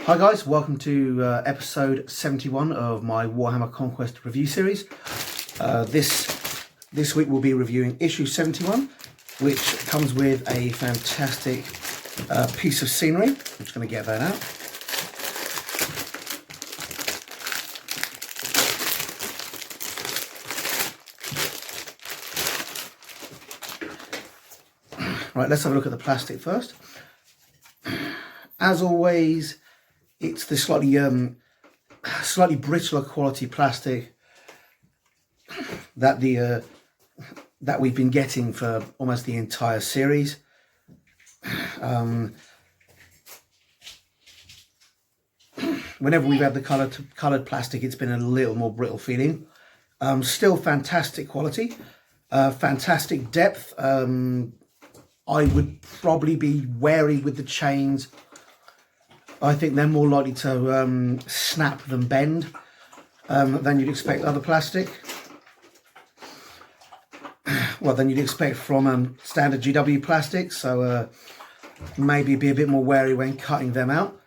Hi guys, welcome to episode 71 of my Warhammer Conquest review series. This week we'll be reviewing issue 71, which comes with a fantastic piece of scenery. I'm just going to get that out. Right, let's have a look at the plastic first. As always, it's the slightly brittler quality plastic that that we've been getting for almost the entire series. Whenever we've had the coloured plastic, it's been a little more brittle feeling. Still fantastic quality, fantastic depth. I would probably be wary with the chains. I think they're more likely to snap than bend than you'd expect other plastic. Well, than you'd expect from standard GW plastic. So maybe be a bit more wary when cutting them out.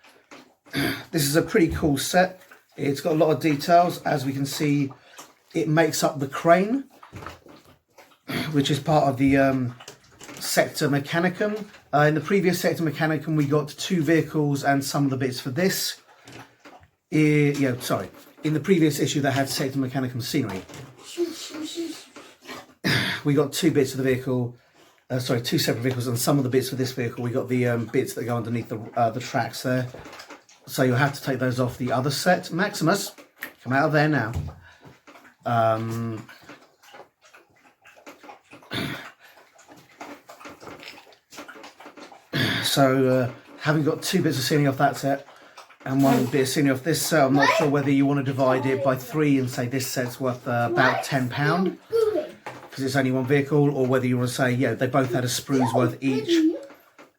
This is a pretty cool set. It's got a lot of details. As we can see, it makes up the crane, which is part of the Sector Mechanicum. In the previous Sector Mechanicum, we got 2 vehicles and some of the bits for this. In the previous issue that had Sector Mechanicum scenery, we got 2 bits of the vehicle. 2 separate vehicles, and some of the bits for this vehicle. We got the bits that go underneath the tracks there. So you'll have to take those off the other set. Maximus, come out of there now. So having got 2 bits of scenery off that set and 1 bit of scenery off this set, I'm not sure whether you want to divide it by 3 and say this set's worth about £10 because it's only 1 vehicle, or whether you want to say, yeah, they both had a sprue's worth each,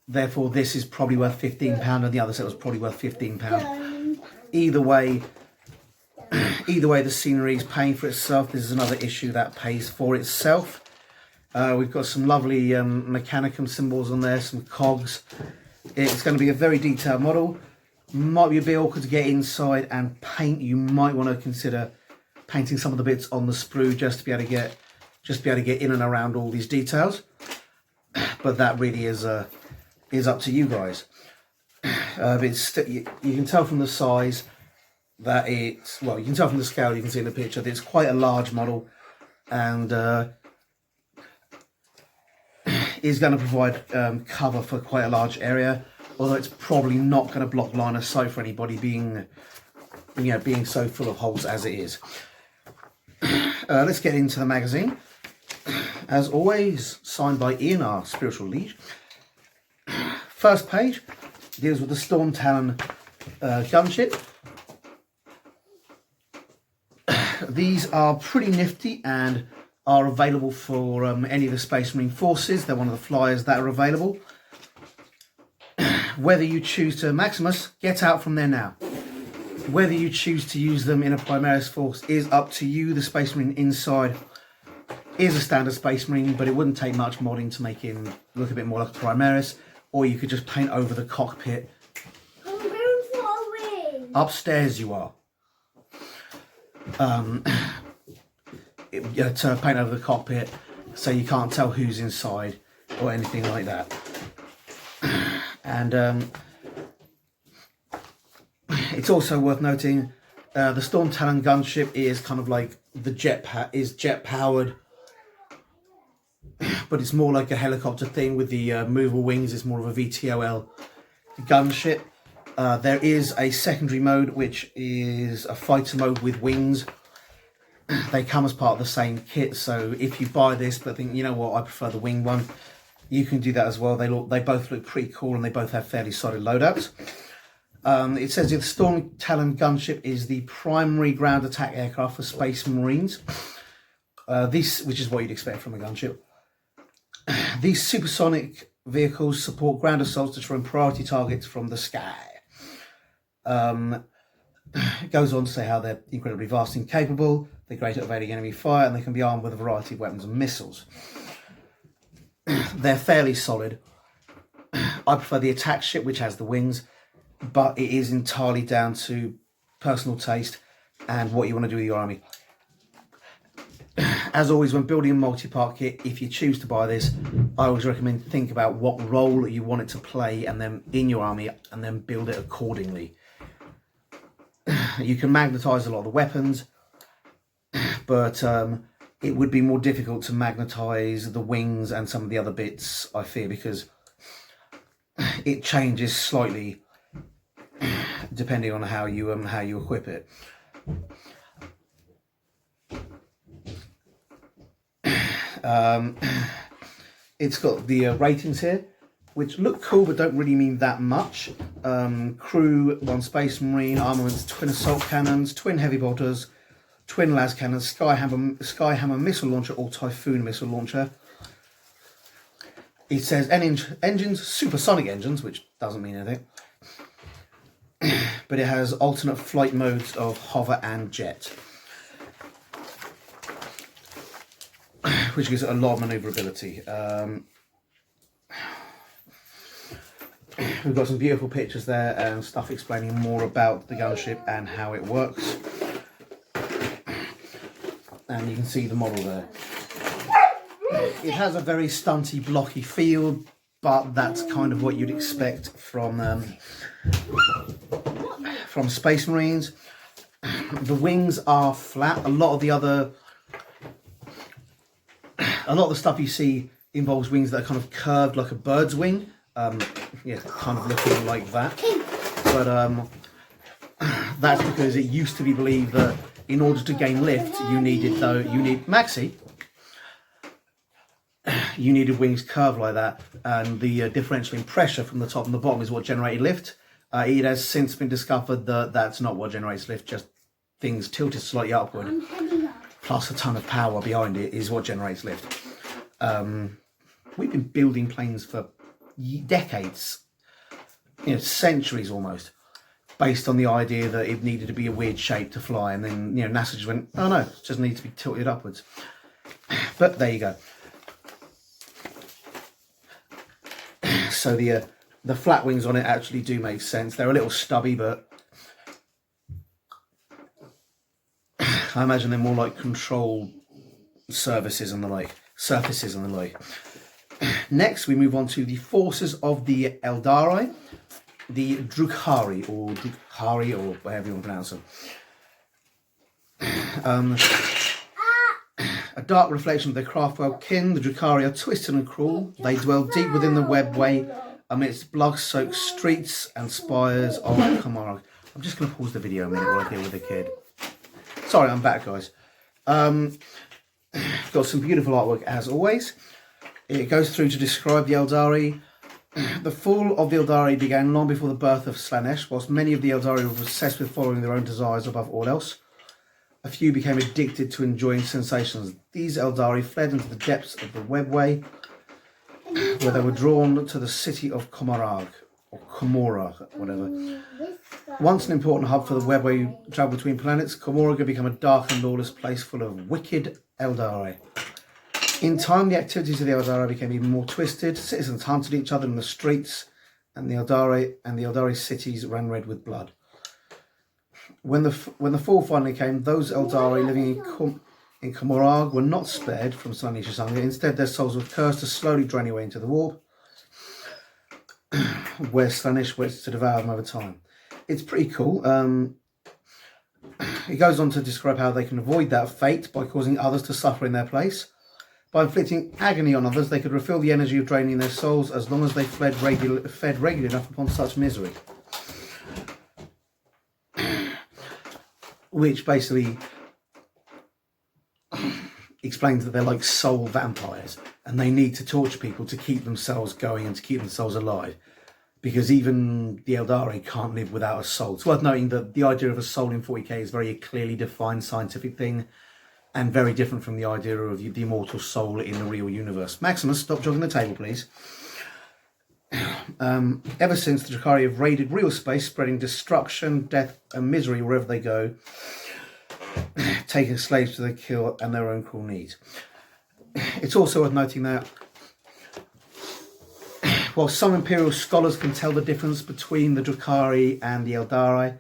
therefore this is probably worth £15 and the other set was probably worth £15. Either way, the scenery is paying for itself. This is another issue that pays for itself. We've got some lovely Mechanicum symbols on there, some cogs. It's going to be a very detailed model. Might be a bit awkward to get inside and paint. You might want to consider painting some of the bits on the sprue just to be able to get in and around all these details. But that really is up to you guys. You can tell from the size that you can tell from the scale. You can see in the picture that it's quite a large model, and is going to provide cover for quite a large area, although it's probably not going to block line of sight for anybody being so full of holes as it is. Let's get into the magazine. As always, signed by Ian, our spiritual liege. First page deals with the Storm Talon gunship. These are pretty nifty and are available for any of the Space Marine forces. They're one of the flyers that are available. Whether you choose to, Maximus, get out from there now. Whether you choose to use them in a Primaris force is up to you. The Space Marine inside is a standard Space Marine, but it wouldn't take much modding to make him look a bit more like a Primaris, or you could just paint over the cockpit. I'm going for a win. Upstairs you are. To paint over the cockpit so you can't tell who's inside or anything like that. And it's also worth noting the Storm Talon gunship is kind of like the jet powered, but it's more like a helicopter thing with the movable wings. It's more of a VTOL gunship. There is a secondary mode which is a fighter mode with wings. They come as part of the same kit, so if you buy this but think, you know what, I prefer the wing one, you can do that as well. They both look pretty cool and they both have fairly solid loadouts. It says the Storm Talon gunship is the primary ground attack aircraft for Space Marines. Which is what you'd expect from a gunship. These supersonic vehicles support ground assaults, destroying priority targets from the sky. It goes on to say how they're incredibly vast and capable, they're great at evading enemy fire, and they can be armed with a variety of weapons and missiles. They're fairly solid. I prefer the attack ship, which has the wings. but it is entirely down to personal taste and what you want to do with your army. As always, when building a multi-part kit, if you choose to buy this, I always recommend think about what role you want it to play and then in your army, and then build it accordingly. You can magnetize a lot of the weapons, but it would be more difficult to magnetize the wings and some of the other bits, I fear, because it changes slightly depending on how you equip it. It's got the ratings here, which look cool but don't really mean that much. Crew, 1 Space Marine, armaments, twin assault cannons, twin heavy bolters, twin las cannons, Skyhammer missile launcher or Typhoon missile launcher. It says engines, supersonic engines, which doesn't mean anything. But it has alternate flight modes of hover and jet, which gives it a lot of manoeuvrability. We've got some beautiful pictures there and stuff explaining more about the gunship and how it works. And you can see the model there. It has a very stunty, blocky feel, but that's kind of what you'd expect from Space Marines. The wings are flat. A lot of the stuff you see involves wings that are kind of curved like a bird's wing. Yeah, kind of looking like that. But that's because it used to be believed that in order to gain lift, you needed wings curved like that, and the differential in pressure from the top and the bottom is what generated lift. It has since been discovered that that's not what generates lift, just things tilted slightly upward, plus a ton of power behind it is what generates lift. We've been building planes for decades, centuries almost, based on the idea that it needed to be a weird shape to fly, and then NASA just went, oh no, it just needs to be tilted upwards. But there you go. So the flat wings on it actually do make sense. They're a little stubby, but I imagine they're more like control surfaces and the like. Next, we move on to the forces of the Eldari, the Drukhari, or whatever you want to pronounce them. A dark reflection of their craftwork kin, the Drukhari are twisted and cruel. They dwell deep within the webway, amidst blood-soaked streets and spires of Comarog. I'm just going to pause the video a minute while I deal with the kid. Sorry, I'm back, guys. Got some beautiful artwork as always. It goes through to describe the Eldari. The fall of the Eldari began long before the birth of Slaanesh, whilst many of the Eldari were obsessed with following their own desires above all else. A few became addicted to enjoying sensations. These Eldari fled into the depths of the webway, where they were drawn to the city of Comarog, or Comora, whatever. Once an important hub for the webway travel between planets, Comorag had become a dark and lawless place full of wicked Eldari. In time, the activities of the Eldari became even more twisted. Citizens hunted each other in the streets, and the Eldari cities ran red with blood. When the fall finally came, those Eldari living in Comorag were not spared from Slaanesh's hunger. Instead, their souls were cursed to slowly drain away into the warp, where Slaanesh waits to devour them over time. It's pretty cool. It goes on to describe how they can avoid that fate by causing others to suffer in their place. By inflicting agony on others, they could refill the energy of draining their souls as long as they fed regularly enough upon such misery. Which basically explains that they're like soul vampires, and they need to torture people to keep themselves going and to keep themselves alive. Because even the Eldari can't live without a soul. It's worth noting that the idea of a soul in 40k is a very clearly defined scientific thing, and very different from the idea of the immortal soul in the real universe. Maximus, stop jogging the table, please. Ever since, the Drukhari have raided real space, spreading destruction, death, and misery wherever they go, taking slaves to their kill and their own cruel needs. It's also worth noting that While some Imperial scholars can tell the difference between the Drukhari and the Eldari,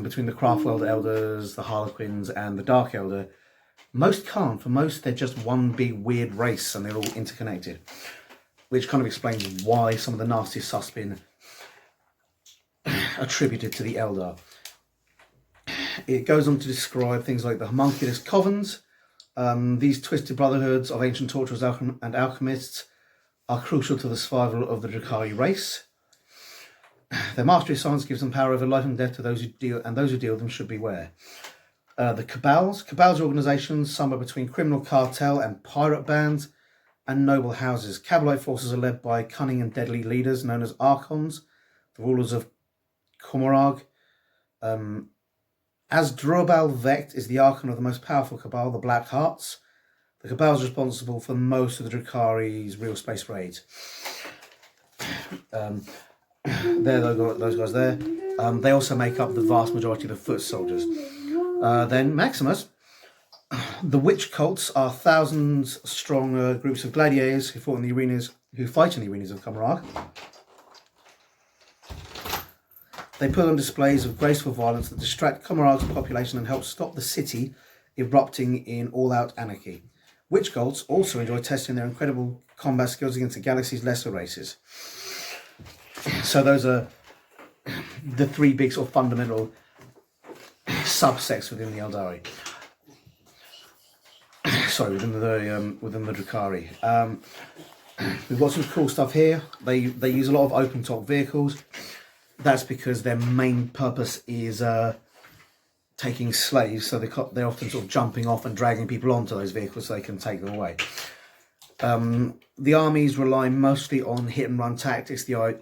between the Craftworld Elders, the Harlequins and the Dark Elder, most can't. For most, they're just one big weird race and they're all interconnected. Which kind of explains why some of the nasty stuff's been attributed to the Eldar. It goes on to describe things like the homunculus covens. These twisted brotherhoods of ancient torturers and alchemists are crucial to the survival of the Drukhari race. Their mastery of science gives them power over life and death to those who deal, and those who deal with them should beware. The Cabals. Cabals are organisations somewhere between criminal cartel and pirate bands and noble houses. Cabalite forces are led by cunning and deadly leaders known as Archons, the rulers of Commorragh. Asdrubal Vecht is the Archon of the most powerful Cabal, the Black Hearts. The Cabal is responsible for most of the Drukhari's real space raids. There, those guys there. They also make up the vast majority of the foot soldiers. Then Maximus. The witch cults are thousands strong groups of gladiators who fight in the arenas of Commorragh. They put on displays of graceful violence that distract Commorragh's population and help stop the city erupting in all-out anarchy. Witch cults also enjoy testing their incredible combat skills against the galaxy's lesser races. So those are the three big sort of fundamental subsects within the Eldari. Sorry, within the Drukhari. We've got some cool stuff here. They use a lot of open top vehicles. That's because their main purpose is taking slaves, so they're often sort of jumping off and dragging people onto those vehicles so they can take them away. The armies rely mostly on hit and run tactics. The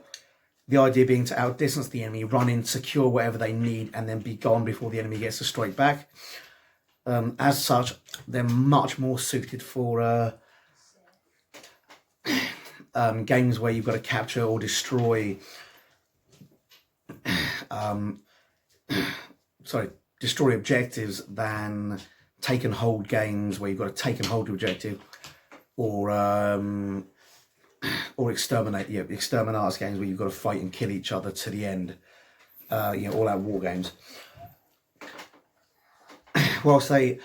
idea being to outdistance the enemy, run in, secure whatever they need, and then be gone before the enemy gets to strike back. As such, they're much more suited for games where you've got to capture or destroy. Destroy objectives than take and hold games where you've got to take and hold the objective, or exterminate. Exterminatus games where you've got to fight and kill each other to the end. All out war games. Whilst they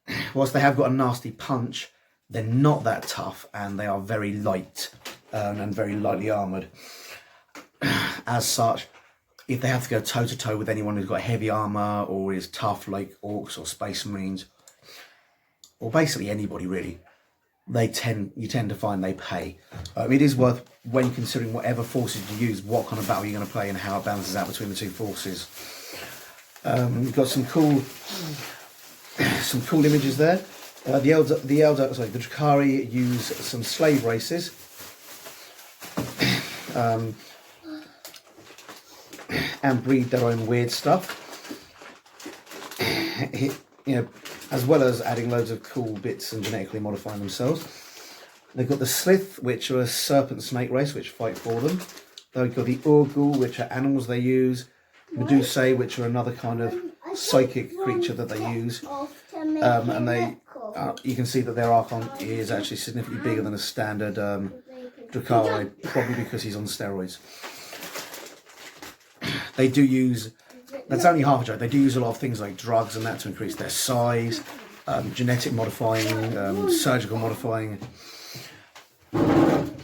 have got a nasty punch, they're not that tough, and they are very light and very lightly armoured. As such, if they have to go toe to toe with anyone who's got heavy armour or is tough like orcs or space marines, or basically anybody really, you tend to find they pay. It is worth, when considering whatever forces you use, what kind of battle you're going to play and how it balances out between the two forces. We've got some cool images there. The Drukhari use some slave races. And breed their own weird stuff. As well as adding loads of cool bits and genetically modifying themselves. They've got the Slith, which are a serpent snake race, which fight for them. They've got the Urgul, which are animals they use. Medusae, which are another kind of psychic creature that they use. And you can see that their Archon is actually significantly bigger than a standard Drukhari, probably because he's on steroids. They do use, that's only half a joke, they do use a lot of things like drugs and that to increase their size, genetic modifying, surgical modifying. You've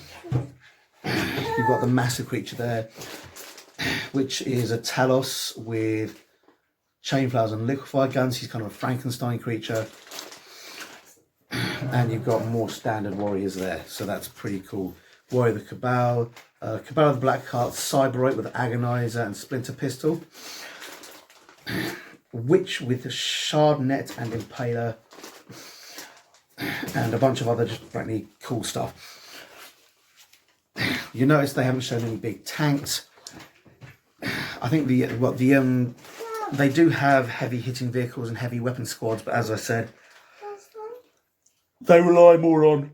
got the massive creature there, which is a Talos with chain flowers and liquefied guns. He's kind of a Frankenstein creature. And you've got more standard warriors there, so that's pretty cool. Warrior of the Cabal, Cabal of the Black Heart, Cyberite with Agonizer and Splinter Pistol, Witch with Shard Net and Impaler, and a bunch of other just frankly cool stuff. You notice they haven't shown any big tanks. I think they do have heavy hitting vehicles and heavy weapon squads, but as I said, they rely more on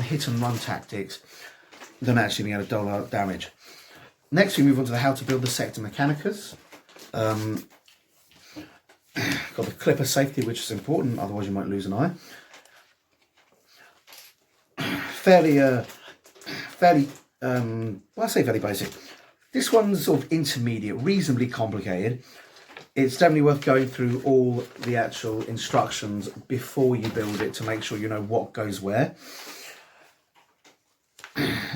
hit and run tactics than actually being able to dole out damage. Next, we move on to how to build the Sector Mechanicus. Got the Clipper safety, which is important, otherwise you might lose an eye. fairly, well, I say fairly basic. This one's sort of intermediate, reasonably complicated. It's definitely worth going through all the actual instructions before you build it to make sure you know what goes where.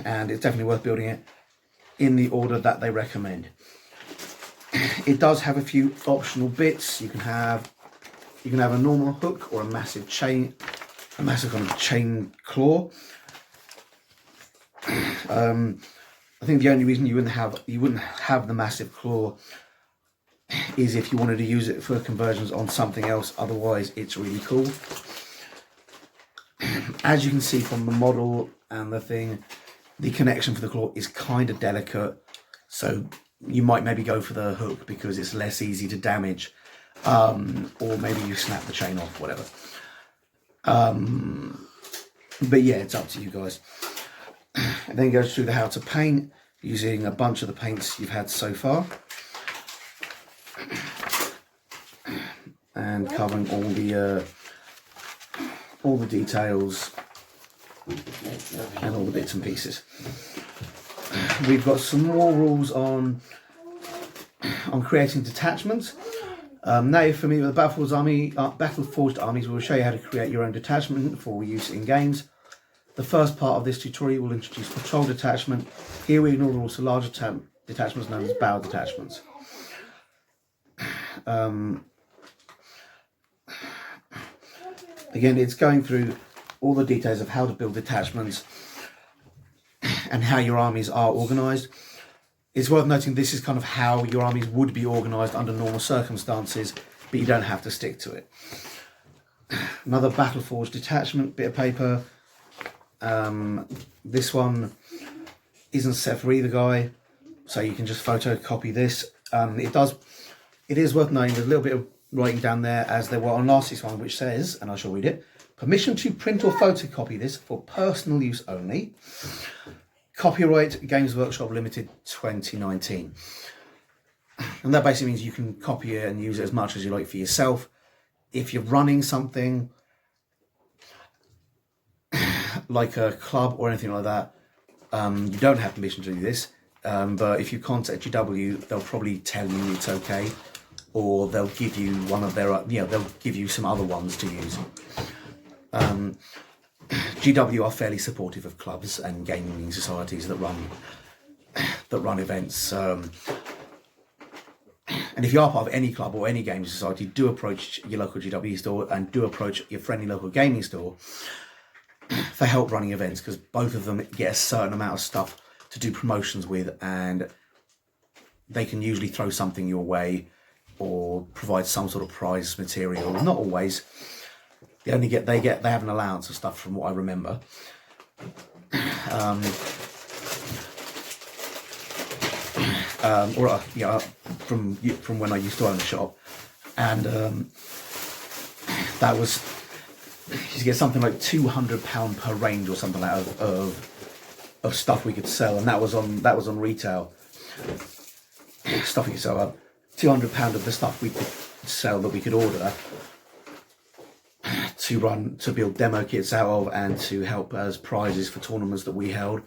And it's definitely worth building it in the order that they recommend. It does have a few optional bits. You can have a normal hook or a massive chain, a massive kind of chain claw. I think the only reason you wouldn't have the massive claw is if you wanted to use it for conversions on something else. Otherwise, it's really cool. As you can see from the model and the thing, the connection for the claw is kind of delicate, so you might maybe go for the hook because it's less easy to damage, or maybe you snap the chain off, whatever. But yeah, it's up to you guys. And then goes through the how to paint using a bunch of the paints you've had so far, and covering all the details and all the bits and pieces. We've got some more rules on creating detachments. Now you're familiar with the Battleforged armies. We'll show you how to create your own detachment for use in games. The first part of this tutorial will introduce patrol detachment. Here we ignore the rules for larger detachments known as battle detachments. Again, it's going through all the details of how to build detachments and how your armies are organised. It's worth noting this is kind of how your armies would be organised under normal circumstances, but you don't have to stick to it. Another Battleforged detachment bit of paper. This one isn't set for either guy, so you can just photocopy this. It is worth knowing there's a little bit of writing down there, as there were on last week's one, which says, and I shall read it: permission to print or photocopy this for personal use only. Copyright Games Workshop Limited 2019. And that basically means you can copy it and use it as much as you like for yourself. If you're running something like a club or anything like that, you don't have permission to do this. But if you contact GW, they'll probably tell you it's okay, or they'll give you one of their, they'll give you some other ones to use. GW are fairly supportive of clubs and gaming societies that run events. And if you are part of any club or any gaming society, do approach your local GW store and do approach your friendly local gaming store for help running events, because both of them get a certain amount of stuff to do promotions with, and they can usually throw something your way or provide some sort of prize material. Not always. They have an allowance of stuff, from what I remember. From when I used to own a shop, and that was, you get something like £200 per range or something like that of stuff we could sell, and that was on retail. Stuff we could sell, £200 of the stuff we could sell that we could order to build demo kits out of, and to help as prizes for tournaments that we held,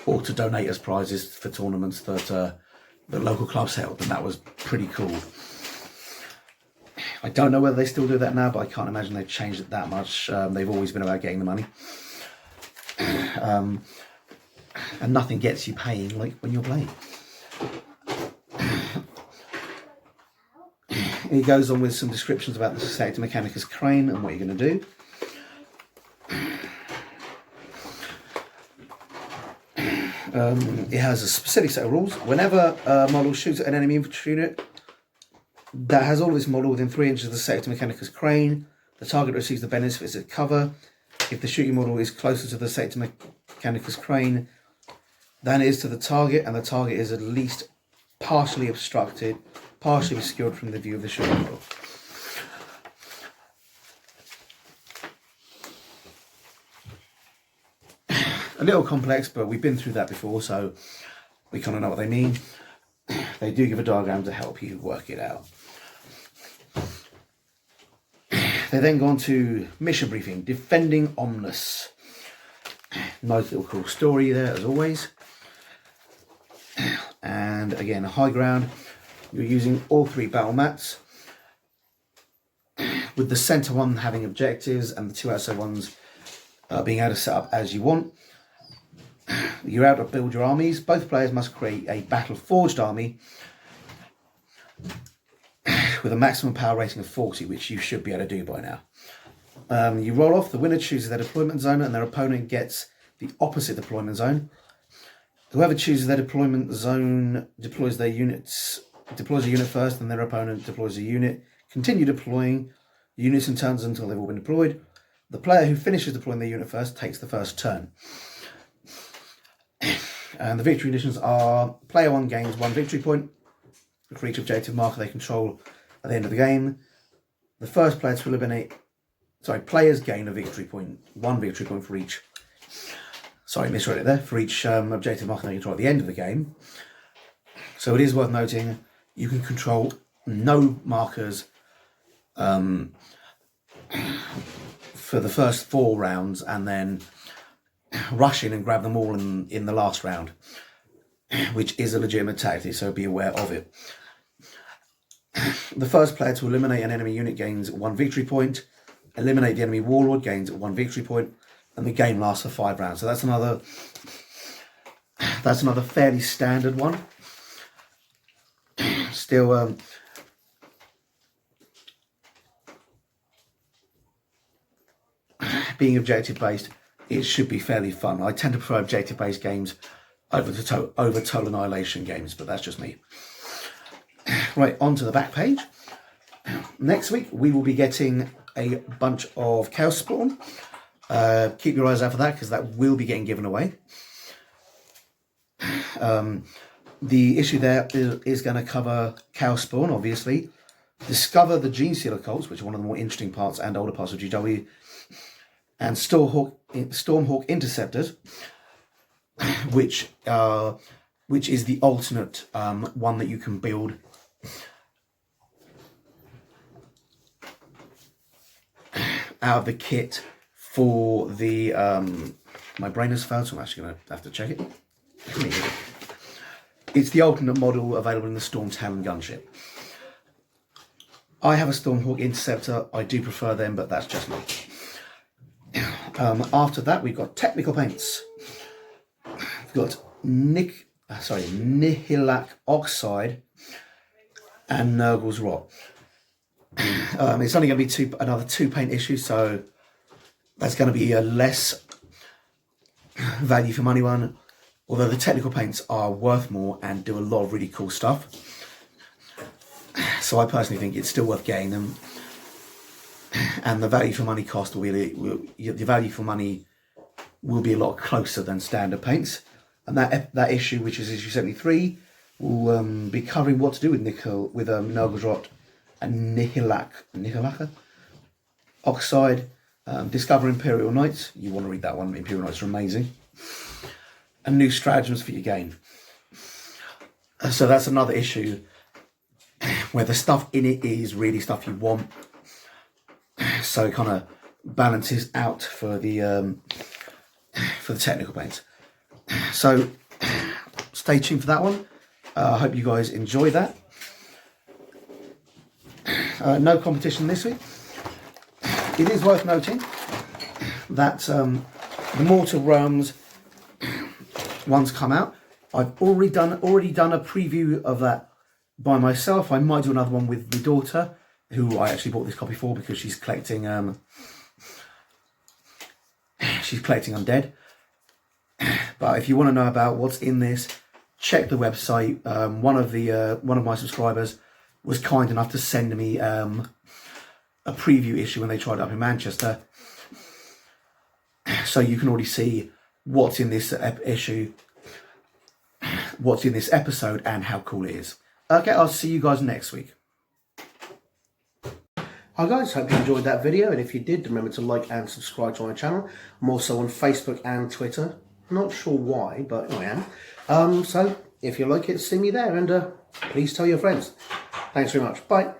or to donate as prizes for tournaments that local clubs held, and that was pretty cool. I don't know whether they still do that now, but I can't imagine they've changed it that much. They've always been about getting the money. And nothing gets you paying like when you're playing. He goes on with some descriptions about the Sector Mechanicus crane and what you're going to do. It has a specific set of rules. Whenever a model shoots at an enemy infantry unit that has all of its model within 3 inches of the Sector Mechanicus crane, the target receives the benefits of cover. If the shooting model is closer to the Sector Mechanicus crane than it is to the target, and the target is at least partially obstructed, partially obscured from the view of the shooting model. A little complex, but we've been through that before, so we kind of know what they mean. They do give a diagram to help you work it out. They then go on to mission briefing, defending Omnus. Nice little cool story there as always. And again, a high ground. You're using all 3 battle mats, with the centre one having objectives and the 2 outside ones being able to set up as you want. You're able to build your armies. Both players must create a battle forged army with a maximum power rating of 40, which you should be able to do by now. You roll off. The winner chooses their deployment zone, and their opponent gets the opposite deployment zone. Whoever chooses their deployment zone deploys a unit first, and their opponent deploys a unit. Continue deploying units in turns until they've all been deployed. The player who finishes deploying their unit first takes the first turn. And the victory conditions are: player 1 gains 1 victory point for each objective marker they control at the end of the game. The first player to eliminate... players gain a victory point, 1 victory point for each... misread it there. For each objective marker they control at the end of the game. So it is worth noting, you can control no markers for the first 4 rounds, and then rush in and grab them all in the last round, which is a legitimate tactic, so be aware of it. The first player to eliminate an enemy unit gains 1 victory point. Eliminate the enemy warlord gains 1 victory point, and the game lasts for 5 rounds. So that's another fairly standard one. Still, being objective based, it should be fairly fun. I tend to prefer objective based games over total annihilation games, but that's just me. Right, on to the back page. Next week we will be getting a bunch of Chaos Spawn. Keep your eyes out for that, because that will be getting given away. The issue there is going to cover Chaos Spawn, obviously. Discover the Gene Stealer cults, which are one of the more interesting parts and older parts of GW. And Stormhawk Interceptors, which is the alternate one that you can build out of the kit for the... my brain has failed, so I'm actually going to have to check it. It's the alternate model available in the Storm Talon gunship. I have a Stormhawk Interceptor. I do prefer them, but that's just me. After that, we've got technical paints. We've got Nihilak Oxide and Nurgle's Rot. It's only going to be another 2 paint issue, so that's going to be a less value for money one. Although the technical paints are worth more and do a lot of really cool stuff. So I personally think it's still worth getting them. And the value for money cost will be the value for money will be a lot closer than standard paints. And that issue, which is issue 73, will be covering what to do with Nurgle's Rot and Nihilaka Oxide. Discover Imperial Knights. You want to read that one. Imperial Knights are amazing. And new stratagems for your game. So that's another issue where the stuff in it is really stuff you want. So it kind of balances out for the technical paints. So stay tuned for that one. I hope you guys enjoy that. No competition this week. It is worth noting that the Mortal Realms one's come out. I've already done a preview of that by myself. I might do another one with my daughter, who I actually bought this copy for because she's collecting undead. But if you want to know about what's in this, check the website. One of my subscribers was kind enough to send me a preview issue when they tried it up in Manchester, so you can already see what's in this issue, what's in this episode, and how cool it is. Okay, I'll see you guys next week. Hi guys, hope you enjoyed that video, and if you did, remember to like and subscribe to my channel. I'm also on Facebook and Twitter. Not sure why, but I am. So if you like it, see me there, and please tell your friends. Thanks very much. Bye.